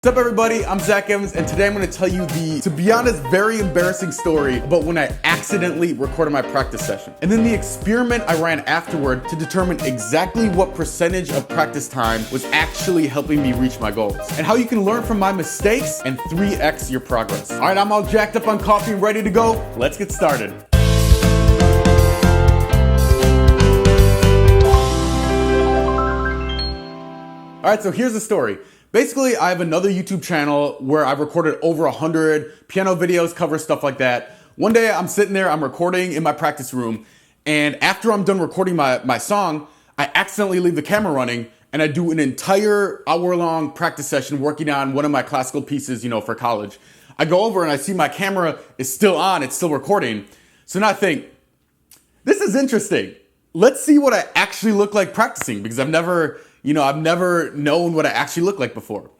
What's up everybody, I'm Zach Evans, and today I'm going to tell you the, to be honest, very embarrassing story about when I accidentally recorded my practice session. And then the experiment I ran afterward to determine exactly what percentage of practice time was actually helping me reach my goals. And how you can learn from my mistakes and 3x your progress. Alright, I'm all jacked up on coffee and ready to go. Let's get started. Alright, so here's the story. Basically, I have another YouTube channel where I've recorded over 100 piano videos, cover stuff like that. One day I'm sitting there, I'm recording in my practice room, and after I'm done recording my song, I accidentally leave the camera running and I do an entire hour-long practice session working on one of my classical pieces, for college. I go over and I see my camera is still on, it's still recording. So now I think, this is interesting. Let's see what I actually look like practicing, because I've never known what I actually look like before.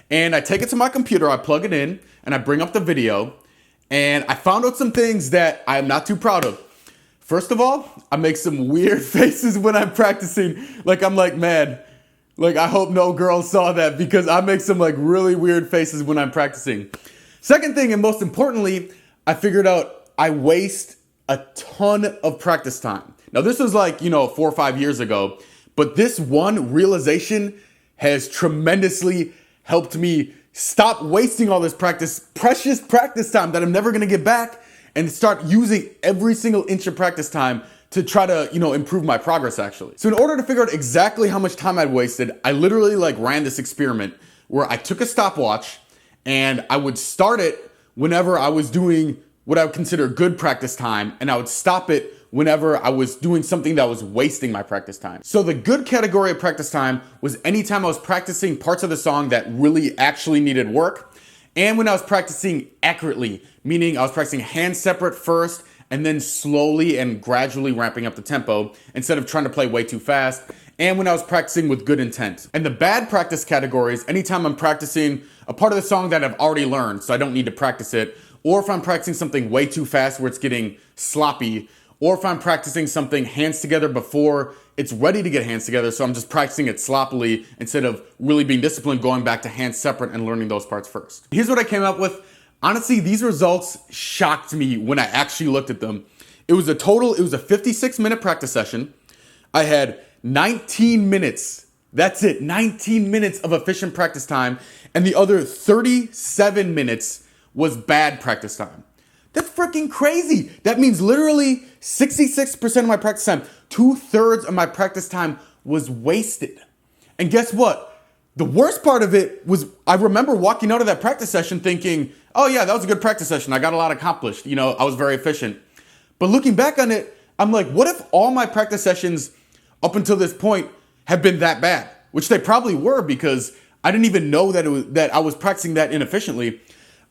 And I take it to my computer, I plug it in, and I bring up the video, and I found out some things that I'm not too proud of. First of all, I make some weird faces when I'm practicing. I'm like, man, I hope no girl saw that, because I make some really weird faces when I'm practicing. Second thing, and most importantly, I figured out I waste a ton of practice time. Now this was 4 or 5 years ago. But this one realization has tremendously helped me stop wasting all this precious practice time that I'm never gonna get back, and start using every single inch of practice time to try to, improve my progress actually. So in order to figure out exactly how much time I'd wasted, I literally ran this experiment where I took a stopwatch and I would start it whenever I was doing what I would consider good practice time, and I would stop it whenever I was doing something that was wasting my practice time. So the good category of practice time was anytime I was practicing parts of the song that really actually needed work, and when I was practicing accurately, meaning I was practicing hands separate first and then slowly and gradually ramping up the tempo instead of trying to play way too fast, and when I was practicing with good intent. And the bad practice categories, anytime I'm practicing a part of the song that I've already learned so I don't need to practice it, or if I'm practicing something way too fast where it's getting sloppy, or if I'm practicing something hands together before it's ready to get hands together, so I'm just practicing it sloppily instead of really being disciplined, going back to hands separate and learning those parts first. Here's what I came up with. Honestly, these results shocked me when I actually looked at them. It was a 56-minute practice session. I had 19 minutes, that's it, 19 minutes of efficient practice time, and the other 37 minutes was bad practice time. That's freaking crazy. That means literally 66% of my practice time, 2/3 of my practice time was wasted. And guess what? The worst part of it was I remember walking out of that practice session thinking, oh yeah, that was a good practice session. I got a lot accomplished. I was very efficient. But looking back on it, I'm like, what if all my practice sessions up until this point have been that bad? Which they probably were, because I didn't even know that I was practicing that inefficiently.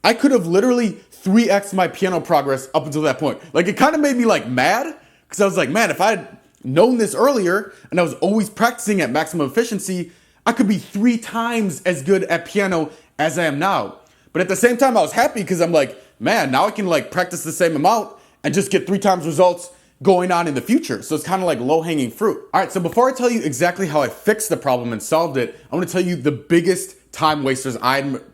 I could have literally 3x my piano progress up until that point. It kind of made me mad, because I was like, man, if I had known this earlier and I was always practicing at maximum efficiency, I could be 3 times as good at piano as I am now. But at the same time, I was happy because I'm like, man, now I can practice the same amount and just get 3 times results going on in the future. So it's kind of low-hanging fruit. All right, so before I tell you exactly how I fixed the problem and solved it, I want to tell you the biggest time wasters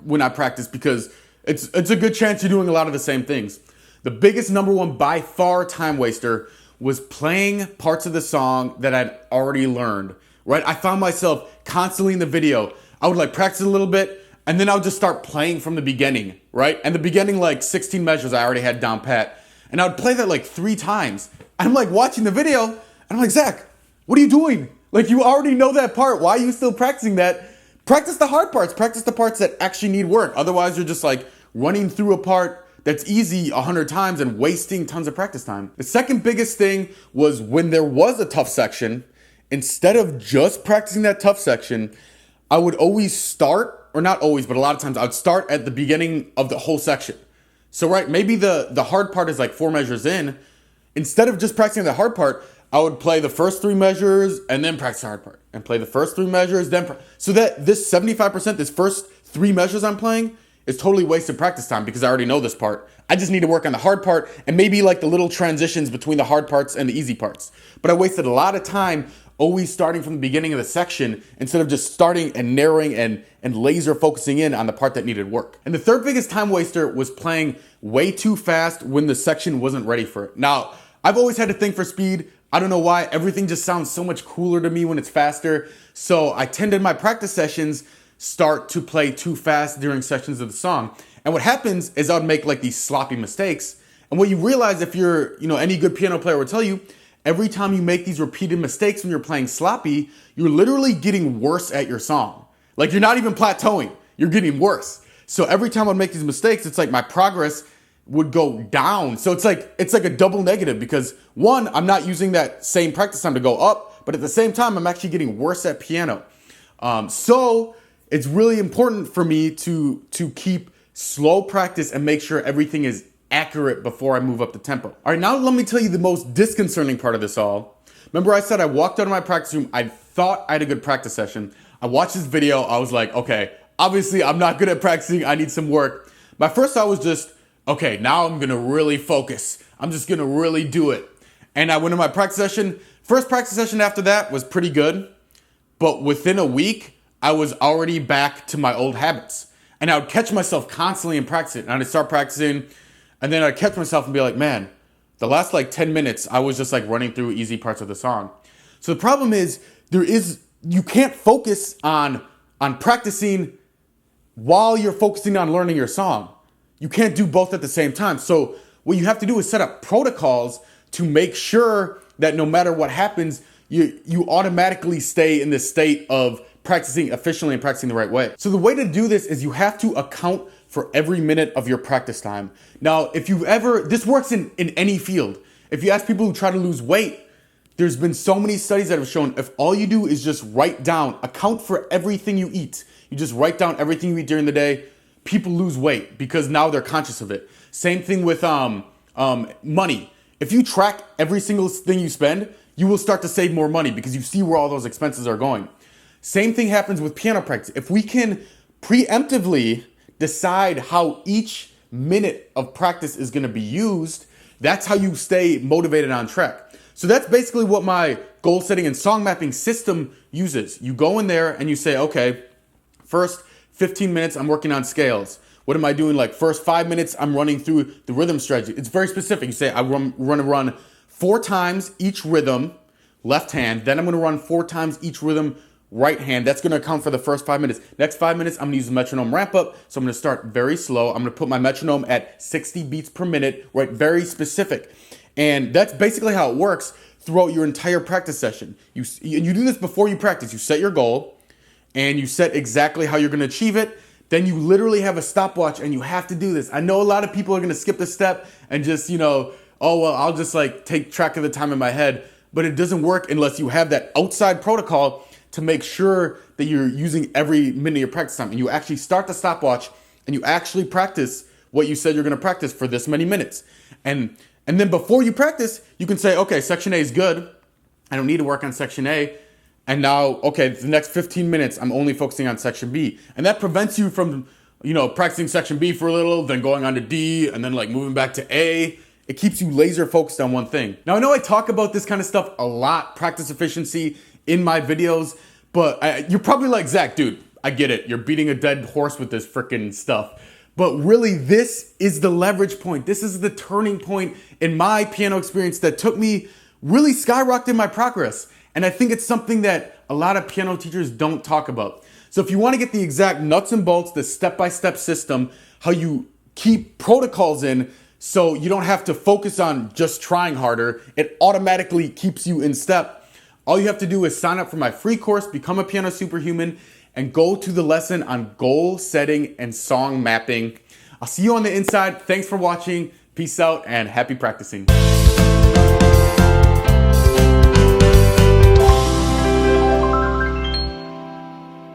when I practice, because it's a good chance you're doing a lot of the same things. The biggest number one by far time waster was playing parts of the song that I'd already learned, right? I found myself constantly in the video. I would practice a little bit, and then I would just start playing from the beginning, right? And the beginning 16 measures I already had down pat. And I would play that 3 times. I'm watching the video, and I'm like, Zach, what are you doing? You already know that part. Why are you still practicing that? Practice the hard parts. Practice the parts that actually need work. Otherwise, you're just running through a part that's easy 100 times and wasting tons of practice time. The second biggest thing was when there was a tough section, instead of just practicing that tough section, I would always start, or not always, but a lot of times I would start at the beginning of the whole section. So right, maybe the hard part is 4 measures in. Instead of just practicing the hard part, I would play the first 3 measures and then practice the hard part, and play the first 3 measures, so that this 75%, this first 3 measures I'm playing, is totally wasted practice time, because I already know this part. I just need to work on the hard part and maybe the little transitions between the hard parts and the easy parts. But I wasted a lot of time always starting from the beginning of the section instead of just starting and narrowing and laser focusing in on the part that needed work. And the third biggest time waster was playing way too fast when the section wasn't ready for it. Now, I've always had a thing for speed. I don't know why. Everything just sounds so much cooler to me when it's faster. So I tend in my practice sessions start to play too fast during sections of the song. And what happens is I would make like these sloppy mistakes. And what you realize, if you're, any good piano player will tell you, every time you make these repeated mistakes when you're playing sloppy, you're literally getting worse at your song. Like, you're not even plateauing, you're getting worse. So every time I'd make these mistakes, it's like my progress would go down. So it's like a double negative, because one, I'm not using that same practice time to go up, but at the same time, I'm actually getting worse at piano. So it's really important for me to keep slow practice and make sure everything is accurate before I move up the tempo. All right, now let me tell you the most disconcerting part of this all. Remember I said I walked out of my practice room, I thought I had a good practice session. I watched this video, I was like, okay, obviously I'm not good at practicing, I need some work. My first thought was just, okay, now I'm gonna really focus. I'm just gonna really do it. And I went to my practice session. First practice session after that was pretty good, but within a week, I was already back to my old habits. And I would catch myself constantly in practicing. And I'd start practicing, and then I'd catch myself and be like, man, the last 10 minutes, I was just running through easy parts of the song. So the problem is, you can't focus on practicing while you're focusing on learning your song. You can't do both at the same time. So what you have to do is set up protocols to make sure that no matter what happens, you automatically stay in this state of practicing efficiently and practicing the right way. So the way to do this is you have to account for every minute of your practice time. Now, this works in any field. If you ask people who try to lose weight, there's been so many studies that have shown if all you do is just write down, account for everything you eat, you just write down everything you eat during the day, people lose weight because now they're conscious of it. Same thing with money. If you track every single thing you spend, you will start to save more money because you see where all those expenses are going. Same thing happens with piano practice. If we can preemptively decide how each minute of practice is going to be used, that's how you stay motivated on track. So that's basically what my goal setting and song mapping system uses. You go in there and you say, okay, first 15 minutes, I'm working on scales. What am I doing? First 5 minutes, I'm running through the rhythm strategy. It's very specific. You say, I'm going to run 4 times each rhythm, left hand. Then I'm going to run 4 times each rhythm, right hand. That's going to account for the first 5 minutes. Next 5 minutes, I'm going to use the metronome ramp up. So I'm going to start very slow. I'm going to put my metronome at 60 beats per minute, right? Very specific. And that's basically how it works throughout your entire practice session. You do this before you practice. You set your goal and you set exactly how you're going to achieve it. Then you literally have a stopwatch and you have to do this. I know a lot of people are going to skip the step and just, oh, well, I'll just take track of the time in my head. But it doesn't work unless you have that outside protocol to make sure that you're using every minute of your practice time. And you actually start the stopwatch and you actually practice what you said you're going to practice for this many minutes. And then before you practice, you can say, okay, section A is good. I don't need to work on section A. And now, okay, the next 15 minutes, I'm only focusing on section B. And that prevents you from, practicing section B for a little, then going on to D, and then moving back to A. It keeps you laser focused on one thing. Now, I know I talk about this kind of stuff a lot, practice efficiency, in my videos, but you're probably like, Zach, dude, I get it. You're beating a dead horse with this freaking stuff. But really, this is the leverage point. This is the turning point in my piano experience that took me really skyrocketed my progress. And I think it's something that a lot of piano teachers don't talk about. So if you want to get the exact nuts and bolts, the step-by-step system, how you keep protocols in so you don't have to focus on just trying harder, it automatically keeps you in step. All you have to do is sign up for my free course, Become a Piano Superhuman, and go to the lesson on goal setting and song mapping. I'll see you on the inside. Thanks for watching. Peace out and happy practicing.